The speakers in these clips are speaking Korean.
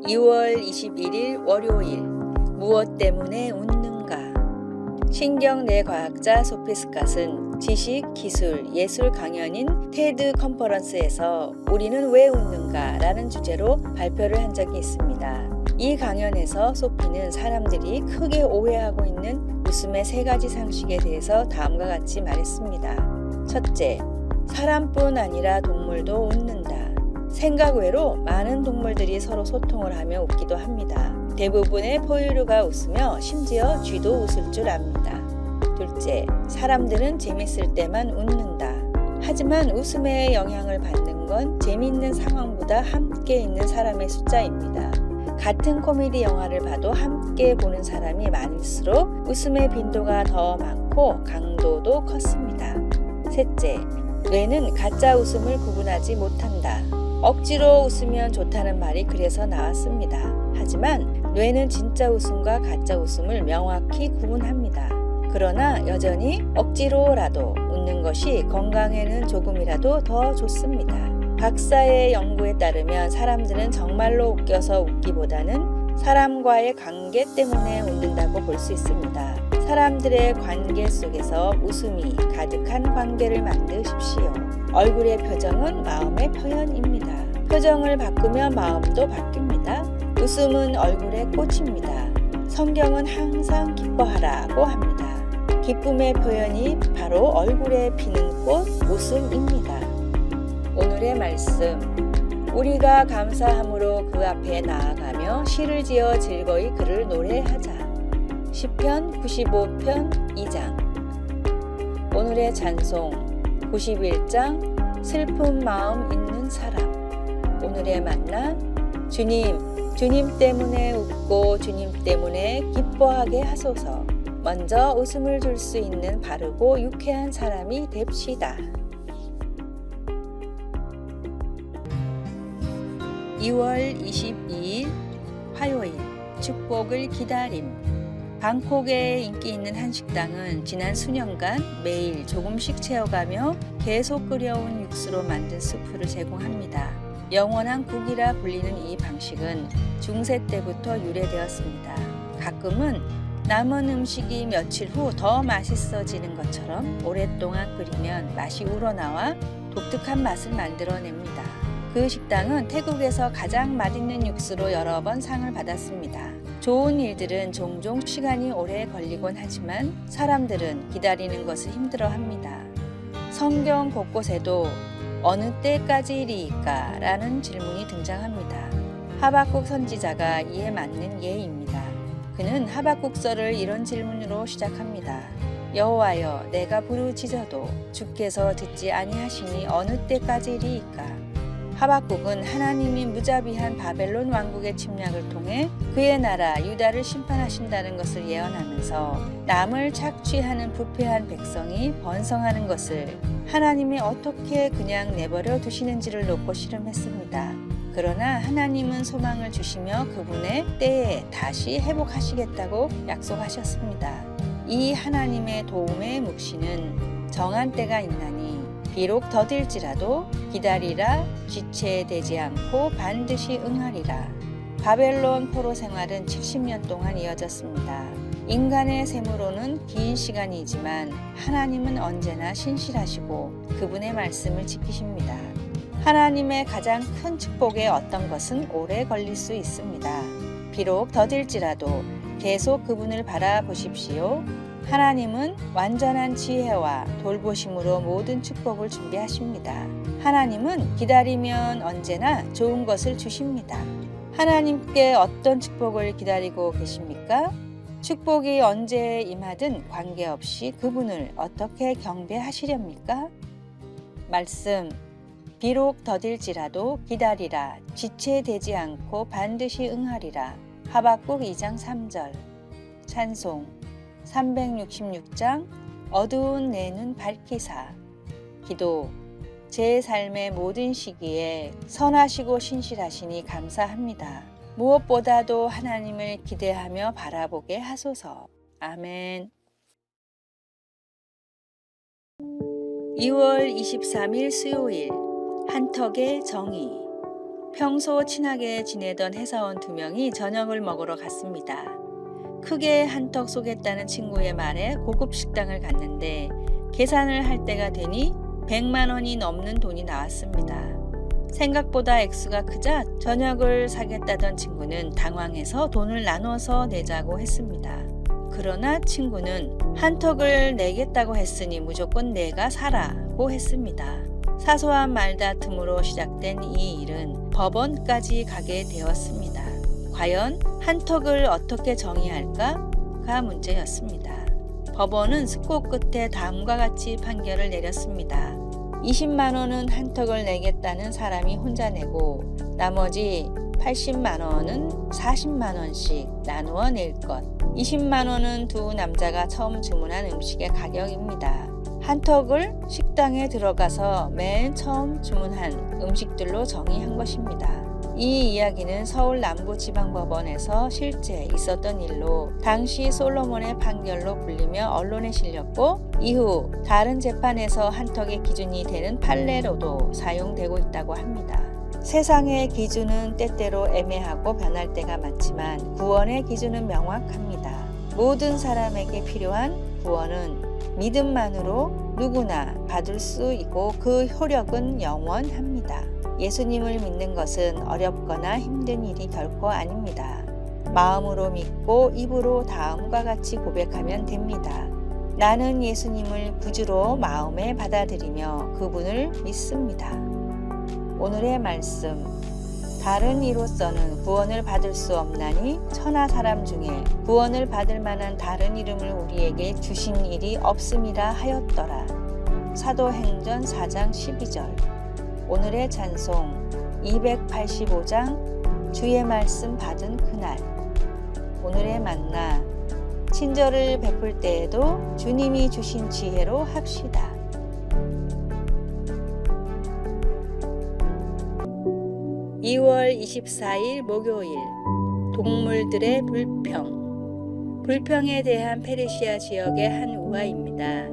2월 21일 월요일. 무엇 때문에 웃는가? 신경내과학자 소피 스캇은 지식, 기술, 예술 강연인 테드 컨퍼런스에서 우리는 왜 웃는가? 라는 주제로 발표를 한 적이 있습니다. 이 강연에서 소피는 사람들이 크게 오해하고 있는 웃음의 3가지 상식에 대해서 다음과 같이 말했습니다. 첫째, 사람뿐 아니라 동물도 웃는다. 생각 외로 많은 동물들이 서로 소통을 하며 웃기도 합니다. 대부분의 포유류가 웃으며 심지어 쥐도 웃을 줄 압니다. 둘째, 사람들은 재밌을 때만 웃는다. 하지만 웃음의 영향을 받는 건 재미있는 상황보다 함께 있는 사람의 숫자입니다. 같은 코미디 영화를 봐도 함께 보는 사람이 많을수록 웃음의 빈도가 더 많고 강도도 컸습니다. 셋째, 뇌는 가짜 웃음을 구분하지 못한다. 억지로 웃으면 좋다는 말이 그래서 나왔습니다. 하지만 뇌는 진짜 웃음과 가짜 웃음을 명확히 구분합니다. 그러나 여전히 억지로라도 웃는 것이 건강에는 조금이라도 더 좋습니다. 박사의 연구에 따르면 사람들은 정말로 웃겨서 웃기보다는 사람과의 관계 때문에 웃는다고 볼 수 있습니다. 사람들의 관계 속에서 웃음이 가득한 관계를 만드십시오. 얼굴의 표정은 마음의 표현입니다. 표정을 바꾸면 마음도 바뀝니다. 웃음은 얼굴의 꽃입니다. 성경은 항상 기뻐하라고 합니다. 기쁨의 표현이 바로 얼굴에 피는 꽃, 웃음입니다. 오늘의 말씀. 우리가 감사함으로 그 앞에 나아가며 시를 지어 즐거이 그를 노래하자. 시편 95편 2장. 오늘의 찬송 91장 슬픈 마음 있는 사람. 오늘의 만나 주님 때문에 웃고 주님 때문에 기뻐하게 하소서. 먼저 웃음을 줄 수 있는 바르고 유쾌한 사람이 됩시다. 2월 22일 화요일. 축복을 기다림. 방콕에 인기 있는 한식당은 지난 수년간 매일 조금씩 채워가며 계속 끓여온 육수로 만든 스프를 제공합니다. 영원한 국이라 불리는 이 방식은 중세 때부터 유래되었습니다. 가끔은 남은 음식이 며칠 후 더 맛있어지는 것처럼 오랫동안 끓이면 맛이 우러나와 독특한 맛을 만들어냅니다. 그 식당은 태국에서 가장 맛있는 육수로 여러 번 상을 받았습니다. 좋은 일들은 종종 시간이 오래 걸리곤 하지만 사람들은 기다리는 것을 힘들어합니다. 성경 곳곳에도 어느 때까지리까? 라는 질문이 등장합니다. 하박국 선지자가 이에 맞는 예입니다. 그는 하박국서를 이런 질문으로 시작합니다. 여호와여, 내가 부르짖어도 주께서 듣지 아니하시니 어느 때까지리까? 하박국은 하나님이 무자비한 바벨론 왕국의 침략을 통해 그의 나라 유다를 심판하신다는 것을 예언하면서 남을 착취하는 부패한 백성이 번성하는 것을 하나님이 어떻게 그냥 내버려 두시는지를 놓고 씨름했습니다. 그러나 하나님은 소망을 주시며 그분의 때에 다시 회복하시겠다고 약속하셨습니다. 이 하나님의 도움의 묵시는 정한 때가 있나니 비록 더딜지라도 기다리라. 지체되지 않고 반드시 응하리라. 바벨론 포로 생활은 70년 동안 이어졌습니다. 인간의 셈으로는 긴 시간이지만 하나님은 언제나 신실하시고 그분의 말씀을 지키십니다. 하나님의 가장 큰 축복의 어떤 것은 오래 걸릴 수 있습니다. 비록 더딜지라도 계속 그분을 바라보십시오. 하나님은 완전한 지혜와 돌보심으로 모든 축복을 준비하십니다. 하나님은 기다리면 언제나 좋은 것을 주십니다. 하나님께 어떤 축복을 기다리고 계십니까? 축복이 언제 임하든 관계없이 그분을 어떻게 경배하시렵니까? 말씀. 비록 더딜지라도 기다리라. 지체되지 않고 반드시 응하리라. 하박국 2장 3절. 찬송 366장 어두운 내 눈 밝히사. 기도. 제 삶의 모든 시기에 선하시고 신실하시니 감사합니다. 무엇보다도 하나님을 기대하며 바라보게 하소서. 아멘. 2월 23일 수요일. 한턱의 정의. 평소 친하게 지내던 회사원 2명이 저녁을 먹으러 갔습니다. 크게 한턱 쏘겠다는 친구의 말에 고급 식당을 갔는데 계산을 할 때가 되니 100만 원이 넘는 돈이 나왔습니다. 생각보다 액수가 크자 저녁을 사겠다던 친구는 당황해서 돈을 나눠서 내자고 했습니다. 그러나 친구는 한턱을 내겠다고 했으니 무조건 내가 사라고 했습니다. 사소한 말다툼으로 시작된 이 일은 법원까지 가게 되었습니다. 과연 한턱을 어떻게 정의할까가 문제였습니다. 법원은 숙고 끝에 다음과 같이 판결을 내렸습니다. 20만 원은 한턱을 내겠다는 사람이 혼자 내고 나머지 80만 원은 40만 원씩 나누어 낼 것. 20만 원은 두 남자가 처음 주문한 음식의 가격입니다. 한턱을 식당에 들어가서 맨 처음 주문한 음식들로 정의한 것입니다. 이 이야기는 서울 남부지방법원에서 실제 있었던 일로 당시 솔로몬의 판결로 불리며 언론에 실렸고 이후 다른 재판에서 한턱의 기준이 되는 판례로도 사용되고 있다고 합니다. 세상의 기준은 때때로 애매하고 변할 때가 많지만 구원의 기준은 명확합니다. 모든 사람에게 필요한 구원은 믿음만으로 누구나 받을 수 있고 그 효력은 영원합니다. 예수님을 믿는 것은 어렵거나 힘든 일이 결코 아닙니다. 마음으로 믿고 입으로 다음과 같이 고백하면 됩니다. 나는 예수님을 구주로 마음에 받아들이며 그분을 믿습니다. 오늘의 말씀. 다른 이로서는 구원을 받을 수 없나니 천하 사람 중에 구원을 받을 만한 다른 이름을 우리에게 주신 일이 없음이라 하였더라. 사도행전 4장 12절. 오늘의 찬송 285장 주의 말씀 받은 그날. 오늘의 만나 친절을 베풀 때에도 주님이 주신 지혜로 합시다. (2월 24일) 목요일. 동물들의 불평. 불평에 대한 페르시아 지역의 한 우화입니다.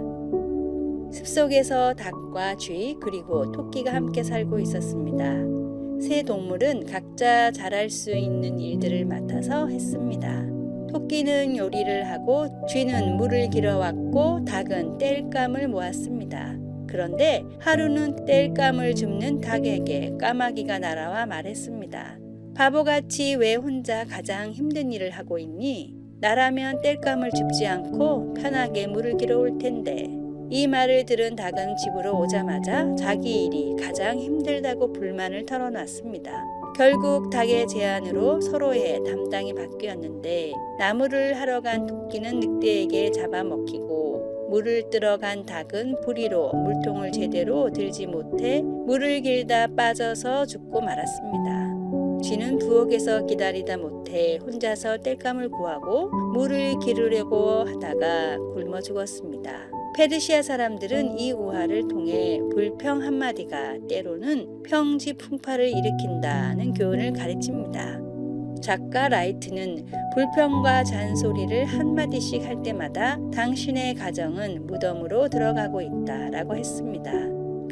숲속에서 닭과 쥐 그리고 토끼가 함께 살고 있었습니다. 세 동물은 각자 잘할 수 있는 일들을 맡아서 했습니다. 토끼는 요리를 하고 쥐는 물을 길어왔고 닭은 땔감을 모았습니다. 그런데 하루는 땔감을 줍는 닭에게 까마귀가 날아와 말했습니다. 바보같이 왜 혼자 가장 힘든 일을 하고 있니? 나라면 땔감을 줍지 않고 편하게 물을 길어올 텐데. 이 말을 들은 닭은 집으로 오자마자 자기 일이 가장 힘들다고 불만을 털어놨습니다. 결국 닭의 제안으로 서로의 담당이 바뀌었는데 나무를 하러 간 토끼는 늑대에게 잡아먹히고 물을 뜨러 간 닭은 부리로 물통을 제대로 들지 못해 물을 길다 빠져서 죽고 말았습니다. 쥐는 부엌에서 기다리다 못해 혼자서 땔감을 구하고 물을 기르려고 하다가 굶어 죽었습니다. 페르시아 사람들은 이 우화를 통해 불평 한마디가 때로는 평지풍파를 일으킨다는 교훈을 가르칩니다. 작가 라이트는 불평과 잔소리를 한마디씩 할 때마다 당신의 가정은 무덤으로 들어가고 있다라고 했습니다.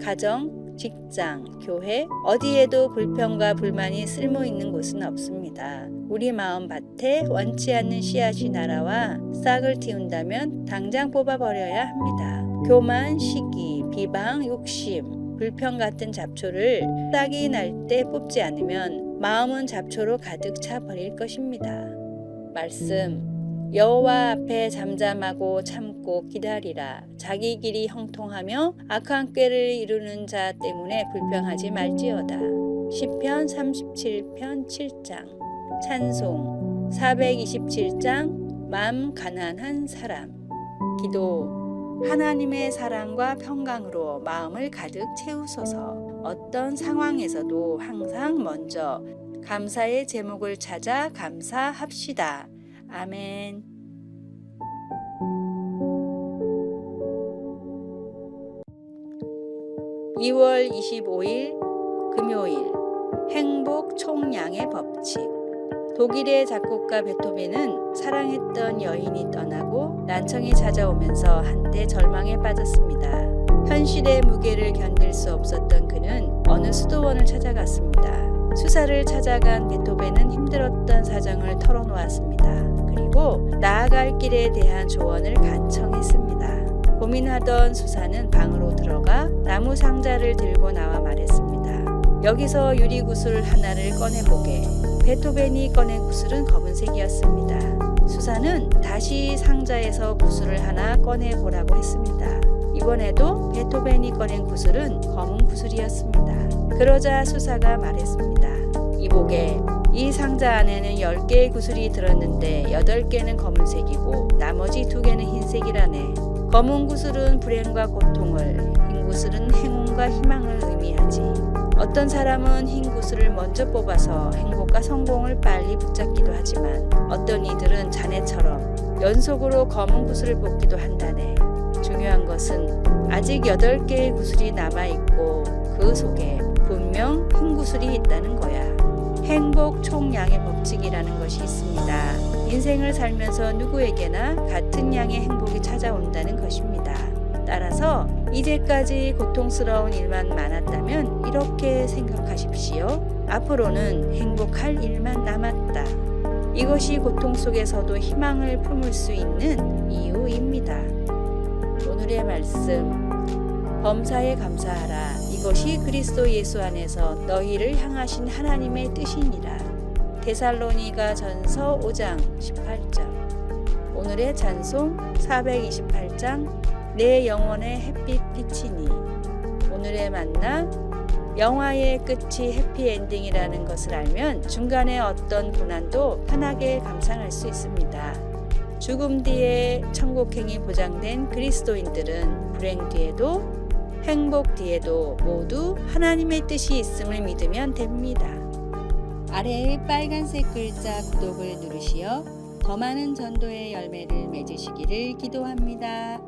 가정, 직장, 교회, 어디에도 불평과 불만이 쓸모 있는 곳은 없습니다. 우리 마음밭에 원치 않는 씨앗이 날아와 싹을 틔운다면 당장 뽑아버려야 합니다. 교만, 시기, 비방, 욕심, 불평 같은 잡초를 싹이 날 때 뽑지 않으면 마음은 잡초로 가득 차 버릴 것입니다. 말씀. 여호와 앞에 잠잠하고 참고 기다리라. 자기 길이 형통하며 악한 꾀를 이루는 자 때문에 불평하지 말지어다. 시편 37편 7장. 찬송 427장 맘 가난한 사람. 기도. 하나님의 사랑과 평강으로 마음을 가득 채우소서. 어떤 상황에서도 항상 먼저 감사의 제목을 찾아 감사합시다. 아멘. (2월 25일) 금요일. 행복 총량의 법칙. 독일의 작곡가 베토벤은 사랑했던 여인이 떠나고 난청이 찾아오면서 한때 절망에 빠졌습니다. 현실의 무게를 견딜 수 없었던 그는 어느 수도원을 찾아갔습니다. 수사를 찾아간 베토벤은 힘들었던 사정을 털어놓았습니다. 그리고 나아갈 길에 대한 조언을 간청했습니다. 고민하던 수사는 방으로 들어가 나무 상자를 들고 나와 말했습니다. 여기서 유리 구슬 하나를 꺼내보게. 베토벤이 꺼낸 구슬은 검은색이었습니다. 수사는 다시 상자에서 구슬을 하나 꺼내보라고 했습니다. 이번에도 베토벤이 꺼낸 구슬은 검은 구슬이었습니다. 그러자 수사가 말했습니다. 이보게, 이 상자 안에는 10개의 구슬이 들었는데 8개는 검은색이고 나머지 2개는 흰색이라네. 검은 구슬은 불행과 고통을, 흰 구슬은 행운과 희망을 의미하지. 어떤 사람은 흰 구슬을 먼저 뽑아서 행복과 성공을 빨리 붙잡기도 하지만 어떤 이들은 자네처럼 연속으로 검은 구슬을 뽑기도 한다네. 중요한 것은 아직 8개의 구슬이 남아있고 그 속에 분명 흰 구슬이 있다는 거야. 행복 총량의 법칙이라는 것이 있습니다. 인생을 살면서 누구에게나 같은 양의 행복이 찾아온다는 것입니다. 따라서 이제까지 고통스러운 일만 많았다면 이렇게 생각하십시오. 앞으로는 행복할 일만 남았다. 이것이 고통 속에서도 희망을 품을 수 있는 이유입니다. 오늘의 말씀, 범사에 감사하라. 이것이 그리스도 예수 안에서 너희를 향하신 하나님의 뜻이니라. 데살로니가 전서 5장 18절. 오늘의 찬송 428장 내 영혼의 햇빛 빛이니. 오늘의 만나, 영화의 끝이 해피엔딩이라는 것을 알면 중간에 어떤 고난도 편하게 감상할 수 있습니다. 죽음 뒤에 천국행이 보장된 그리스도인들은 불행 뒤에도 행복 뒤에도 모두 하나님의 뜻이 있음을 믿으면 됩니다. 아래의 빨간색 글자 구독을 누르시어 더 많은 전도의 열매를 맺으시기를 기도합니다.